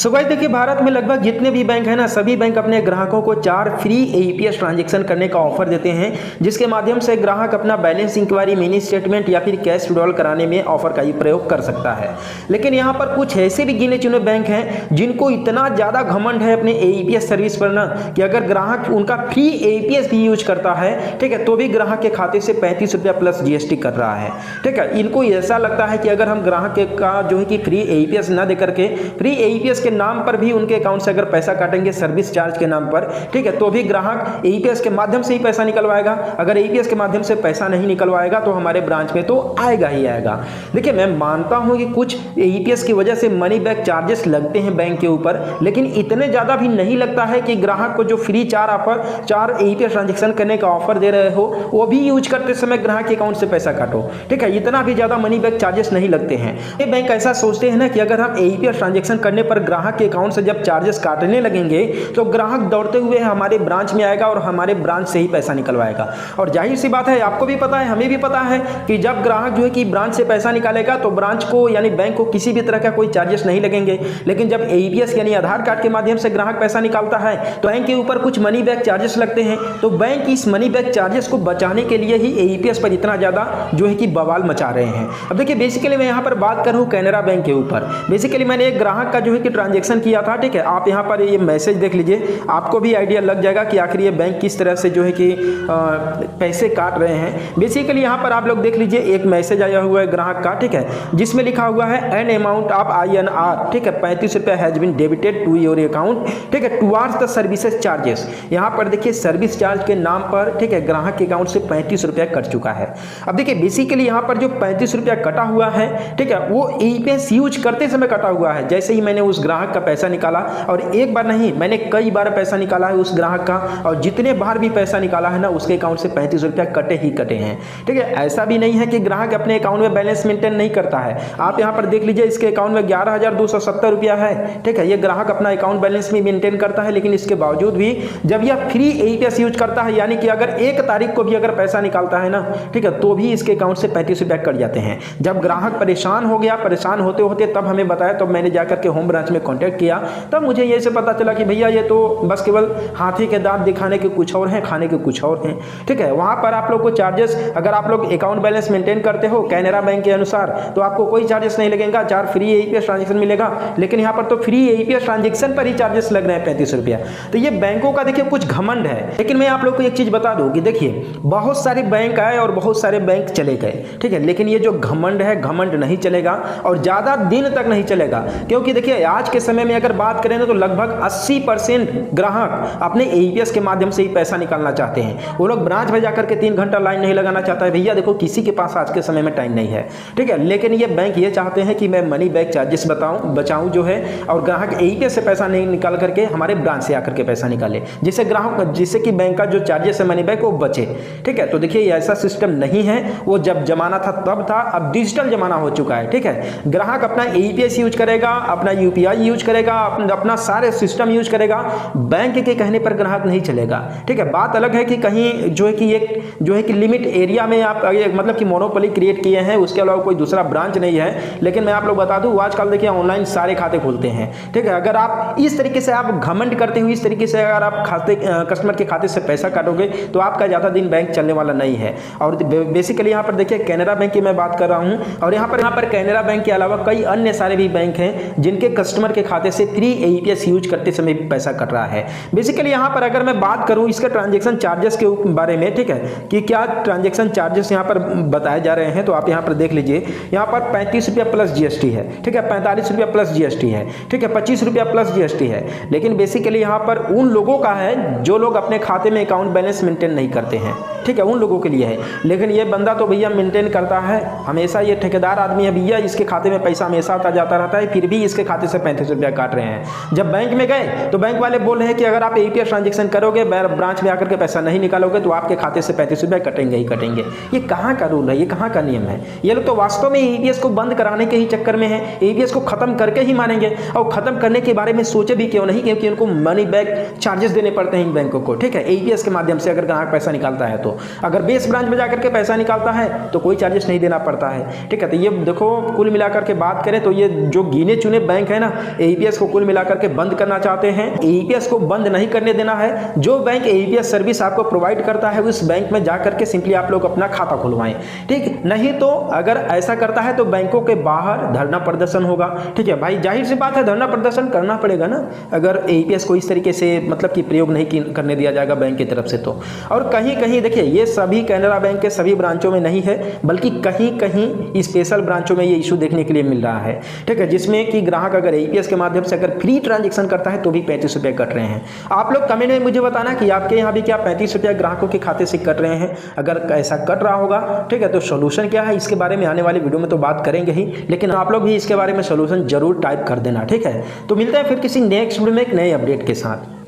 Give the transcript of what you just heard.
So guys देखिए, भारत में लगभग जितने भी बैंक हैं ना, सभी बैंक अपने ग्राहकों को 4 फ्री एईपीएस ट्रांजैक्शन करने का ऑफर देते हैं, जिसके माध्यम से ग्राहक अपना बैलेंस इंक्वायरी, मिनी स्टेटमेंट या फिर कैश विड्रॉल कराने में ऑफर का ही प्रयोग कर सकता है। लेकिन यहाँ पर कुछ ऐसे भी गिने चुने बैंक हैं जिनको इतना ज़्यादा घमंड है अपने एईपीएस सर्विस पर ना, कि अगर ग्राहक उनका फ्री एईपीएस भी यूज करता है, ठीक है, तो भी ग्राहक के खाते से 35 रुपया प्लस जीएसटी कर रहा है। ठीक है, इनको ऐसा लगता है कि अगर हम ग्राहक का जो है कि फ्री एईपीएस ना दे करके फ्री एईपीएस के नाम पर भी उनके अकाउंट से अगर पैसा काटेंगे सर्विस चार्ज के नाम पर, ठीक है, तो भी ग्राहक एईपीएस के माध्यम से ही पैसा निकलवाएगा। अगर एईपीएस के माध्यम से पैसा नहीं निकलवाएगा तो हमारे ब्रांच में तो आएगा ही आएगा। देखिए, मैं मानता हूं कि कुछ एईपीएस की वजह से मनी बैक चार्जेस लगते हैं बैंक के ऊपर, लेकिन इतने ज्यादा भी नहीं लगता है कि ग्राहक को जो फ्री 4 एईपीएस ट्रांजेक्शन करने का ऑफर दे रहे हो वो भी यूज करते समय ग्राहक के अकाउंट से पैसा काटो। ठीक है, इतना भी ज्यादा मनी बैक चार्जेस नहीं लगते हैं। ये बैंक ऐसा सोचते हैं ना कि अगर हम एईपीएस ट्रांजेक्शन करने पर ग्राहक के अकाउंट से जब चार्जेस काटने लगेंगे तो ग्राहक दौड़ते हुए हमारे ब्रांच में आएगा और हमारे ब्रांच से ही पैसा निकलवाएगा। और जाहिर सी बात है, आपको भी पता है, हमें भी पता है कि जब ग्राहक जो है कि ब्रांच से पैसा निकालेगा तो ब्रांच को यानी बैंक को किसी भी तरह का कोई चार्जेस नहीं लगेंगे। लेकिन जब एईपीएस यानी आधार कार्ड के माध्यम से ग्राहक पैसा निकालता है तो बैंक के ऊपर कुछ मनी बैक चार्जेस लगते हैं। तो बैंक इस मनी बैक चार्जेस को बचाने के लिए ही एईपीएस पर इतना ज्यादा जो है कि बवाल मचा रहे हैं। अब देखिए, बेसिकली मैं यहाँ पर बात करूँ कैनरा बैंक के ऊपर। बेसिकली मैंने एक ग्राहक का जो है कि ट्रांजेक्शन किया था। ठीक है, आप यहाँ पर ये मैसेज देख लीजिए, आपको भी आइडिया लग जाएगा कि आखिर ये बैंक किस तरह से जो है कि पैसे काट रहे हैं। बेसिकली यहाँ पर आप लोग देख लीजिए, एक मैसेज आया हुआ है ग्राहक का, ठीक है, जिसमें लिखा हुआ है एन अमाउंट ऑफ INR, ठीक है, 35 रुपया has been debited to your account, ठीक है, टुवार्ड्स द सर्विसेज चार्जेस। यहाँ पर देखिए, सर्विस चार्ज के नाम पर, ठीक है, ग्राहक के अकाउंट से 35 रुपया कट चुका है। अब देखिए, बेसिकली यहाँ पर जो 35 रुपया कटा हुआ है, ठीक है, वो एईपीएस यूज करते समय कटा हुआ है। जैसे ही मैंने उस ग्राहक का पैसा निकाला, और एक बार नहीं, मैंने कई बार पैसा निकाला है उस ग्राहक का, और जितने बार भी पैसा निकाला है ना, उसके अकाउंट से 35 रुपया कटे ही कटे हैं। ठीक है, ऐसा भी नहीं है कि ग्राहक अपने अकाउंट में बैलेंस मेंटेन नहीं करता है। आप यहाँ पर देख लीजिए, इसके अकाउंट में 11,270 रुपया है। ठीक है, ये ग्राहक अपना अकाउंट बैलेंस भी मेंटेन करता है, लेकिन इसके बावजूद भी जब यह फ्री एईपीएस यूज करता है, यानी कि अगर 1 तारीख को भी अगर पैसा निकालता है ना, ठीक है, तो भी इसके अकाउंट से 35 रुपया कट जाते हैं। जब ग्राहक परेशान हो गया, परेशान होते होते तब हमें बताया, तब मैंने जाकर के होम ब्रांच में कॉन्टैक्ट किया, तब मुझे ये से पता चला कि भैया ये तो बस केवल हाथी के दांत दिखाने के कुछ और हैं, खाने के कुछ और हैं। ठीक है, वहां पर आप लोग को चार्जेस, अगर आप लोग अकाउंट बैलेंस मेंटेन करते हो कैनरा बैंक के अनुसार, तो आपको कोई चार्जेस नहीं लगेगा, 4 फ्री एईपीएस ट्रांजेक्शन मिलेगा। लेकिन यहाँ पर तो फ्री एईपीएस ट्रांजेक्शन पर ही चार्जेस लग रहे हैं 35 रुपया। तो ये बैंकों का देखिए कुछ घमंड है। लेकिन मैं आप लोग को एक चीज बता दूं कि देखिए, बहुत सारे बैंक आए और बहुत सारे बैंक चले गए, ठीक है, लेकिन ये जो घमंड है, घमंड नहीं चलेगा और ज्यादा दिन तक नहीं चलेगा। क्योंकि देखिए, आज के समय में अगर बात करें तो लगभग 80% ग्राहक अपने एईपीएस के माध्यम से ही पैसा निकालना चाहते हैं। वो लोग ब्रांच में जाकर के 3 घंटा लाइन नहीं लगाना चाहता है। भैया देखो, किसी के पास आज के समय में टाइम नहीं है। ठीक है, लेकिन ये बैंक ये चाहते हैं कि मैं मनी बैक चार्जेस बचाऊं जो है, और ग्राहक एईपीएस से पैसा नहीं निकाल करके हमारे ब्रांच से आकर के पैसा निकाले, जिससे कि बैंक का जो चार्जेस है मनी बैक वो बचे। ठीक है, तो देखिए, ऐसा सिस्टम नहीं है। वो जब जमाना था तब था, अब डिजिटल जमाना हो चुका है। ठीक है, ग्राहक अपना एईपीएस यूज करेगा, अपना यूपीआई यूज करेगा, अपना सारे सिस्टम यूज करेगा, बैंक के कहने पर ग्राहक नहीं चलेगा। ठीक है, बात अलग है कि कहीं जो है कि एक जो है कि लिमिट एरिया में आप मतलब कि मोनोपोली क्रिएट किए हैं, उसके अलावा कोई दूसरा ब्रांच नहीं है। लेकिन मैं आप लोग बता दूं, आजकल देखिए ऑनलाइन सारे खाते खुलते हैं। ठीक है, अगर आप इस तरीके से आप घमंड करते हुए इस तरीके से अगर आप कस्टमर के खाते से पैसा काटोगे तो आपका ज्यादा दिन बैंक चलने वाला नहीं है। और बेसिकली यहाँ पर देखिए, कैनरा बैंक की मैं बात कर रहा हूँ, और यहाँ पर कैनरा बैंक के अलावा कई अन्य सारे भी बैंक हैं जिनके कस्टमर के खाते से फ्री एईपीएस यूज करते समय पैसा कट रहा है। बेसिकली यहाँ पर अगर मैं बात करूँ इसके ट्रांजेक्शन चार्जेस के बारे में, ठीक है, कि क्या ट्रांजेक्शन चार्जेस यहाँ पर बताए जा रहे हैं, तो आप यहाँ पर देख लीजिए, यहाँ पर 35 रुपया प्लस जीएसटी है। ठीक है, 45 रुपया प्लस जीएसटी है। ठीक है, 25 रुपया प्लस जीएसटी है। लेकिन बेसिकली यहाँ पर उन लोगों का है जो लोग अपने खाते में अकाउंट बैलेंस मेंटेन नहीं करते हैं। ठीक है, उन लोगों के लिए है। लेकिन ये बंदा तो भैया मेंटेन करता है हमेशा, ये ठेकेदार आदमी है भैया, इसके खाते में पैसा हमेशा आता जाता रहता है, फिर भी इसके खाते से 35 रुपया काट रहे हैं। जब बैंक में गए तो बैंक वाले बोल रहे हैं कि अगर आप एईपीएस ट्रांजेक्शन करोगे, ब्रांच में आकर के पैसा नहीं निकालोगे तो आपके खाते से 35 रुपया कटेंगे ही कटेंगे। ये कहाँ का रूल है, ये कहाँ का नियम है? ये लोग तो वास्तव में एईपीएस को बंद कराने के ही चक्कर में है, एईपीएस को खत्म करके ही मानेंगे। और खत्म करने के बारे में सोचे भी क्यों नहीं, क्योंकि उनको मनी बैक चार्जेस देने पड़ते हैं इन बैंकों को। ठीक है, एईपीएस के माध्यम से अगर ग्राहक पैसा निकालता है तो, अगर बेस ब्रांच में जाकर के पैसा निकालता है तो कोई चार्जेस नहीं देना पड़ता है। ठीक है, तो ये देखो, कुल मिलाकर के बात करें तो ये जो गिने चुने बैंक है ना, एईपीएस को कुल मिलाकर के बंद करना चाहते हैं। एईपीएस को बंद नहीं करने देना है। जो बैंक एईपीएस सर्विस आपको प्रोवाइड करता है उस बैंक में जाकर के सिंपली आप लोग अपना खाता खुलवाएं, ठीक। नहीं तो अगर ऐसा करता है तो बैंकों के बाहर धरना प्रदर्शन होगा, ठीक है भाई। जाहिर सी बात है धरना प्रदर्शन करना पड़ेगा ना, अगर एईपीएस को इस तरीके से मतलब कि प्रयोग नहीं करने दिया जाएगा बैंक की तरफ से तो। और कहीं कहीं देखिए ये सभी कैनरा बैंक के सभी ब्रांचों में नहीं है, बल्कि कहीं कहीं स्पेशल ब्रांचों में ये इशू देखने के लिए मिल रहा है, ठीक है, जिसमें कि ग्राहक अगर एईपीएस के माध्यम से अगर फ्री ट्रांजैक्शन करता है तो भी 35 रुपये कट रहे हैं। आप लोग कमेंट में मुझे बताना कि आपके यहाँ भी क्या 35 रुपये ग्राहकों के खाते से कट रहे हैं। अगर ऐसा कट रहा होगा, ठीक है, तो सोल्यूशन क्या है इसके बारे में आने वाली वीडियो में तो बात करेंगे ही, लेकिन आप लोग भी इसके बारे में सोल्यूशन जरूर टाइप कर देना, ठीक है। तो मिलते हैं फिर किसी नेक्स्ट वीडियो में एक नए अपडेट के साथ।